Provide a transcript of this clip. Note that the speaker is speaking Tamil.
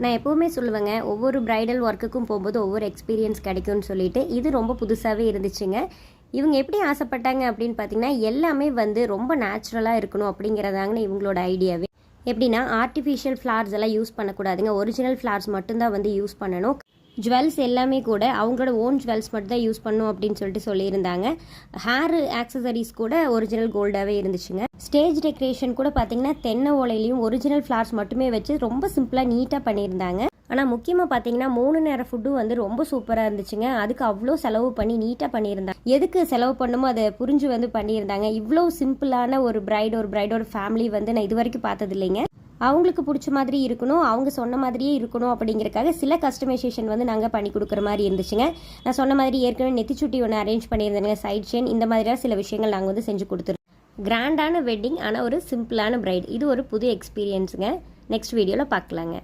நான் எப்போவுமே சொல்லுவேங்க, ஒவ்வொரு பிரைடல் ஒர்க்குக்கும் போகும்போது ஒவ்வொரு எக்ஸ்பீரியன்ஸ் கிடைக்கும்னு சொல்லிட்டு இது ரொம்ப புதுசாகவே இருந்துச்சுங்க. இவங்க எப்படி ஆசைப்பட்டாங்க அப்படின்னு பார்த்தீங்கன்னா, எல்லாமே வந்து ரொம்ப நேச்சுரலாக இருக்கணும் அப்படிங்கிறதாங்கன்னு இவங்களோட ஐடியாவே. எப்படின்னா ஆர்டிஃபிஷியல் ஃப்ளார்ஸ் எல்லாம் யூஸ் பண்ணக்கூடாதுங்க, ஒரிஜினல் ஃப்ளார்ஸ் மட்டும்தான் வந்து யூஸ் பண்ணணும். ஜுவல்ஸ் எல்லாமே கூட அவங்களோட ஓன் ஜுவல்ஸ் மட்டும் தான் யூஸ் பண்ணணும் அப்படின்னு சொல்லிட்டு சொல்லியிருந்தாங்க. ஹேர் ஆக்சசரிஸ் கூட ஒரிஜினல் கோல்டாகவே இருந்துச்சுங்க. ஸ்டேஜ் டெக்கரேஷன் கூட பார்த்தீங்கன்னா தென்னை ஓலையிலையும் ஒரிஜினல் ஃப்ளார்ஸ் மட்டுமே வச்சு ரொம்ப சிம்பிளாக நீட்டாக பண்ணியிருந்தாங்க. ஆனால் முக்கியமாக பார்த்தீங்கன்னா 3 நேர ஃபுட்டும் வந்து ரொம்ப சூப்பராக இருந்துச்சுங்க. அதுக்கு அவ்வளோ செலவு பண்ணி நீட்டாக பண்ணியிருந்தாங்க. எதுக்கு செலவு பண்ணுமோ அதை புரிஞ்சு வந்து பண்ணியிருந்தாங்க. இவ்வளோ சிம்பிளான ஒரு பிரைடோட ஃபேமிலி வந்து நான் இது வரைக்கும் பார்த்தது இல்லைங்க. அவங்களுக்கு பிடிச்ச மாதிரி இருக்கணும், அவங்க சொன்ன மாதிரியே இருக்கணும் அப்படிங்கிறக்காக சில கஸ்டமைசேஷன் வந்து நாங்கள் பண்ணி கொடுக்குற மாதிரி இருந்துச்சுங்க. நான் சொன்ன மாதிரி ஏற்கனவே நெத்திச்சுட்டி ஒன்று அரேஞ்ச் பண்ணியிருந்தேங்க, சைட் செயின், இந்த மாதிரியான சில விஷயங்கள் நாங்கள் வந்து செஞ்சு கொடுத்துருவோம். கிராண்டான வெட்டிங், ஆனால் ஒரு சிம்பிளான பிரைட். இது ஒரு புது எக்ஸ்பீரியன்ஸுங்க. நெக்ஸ்ட் வீடியோவில் பார்க்கலாங்க.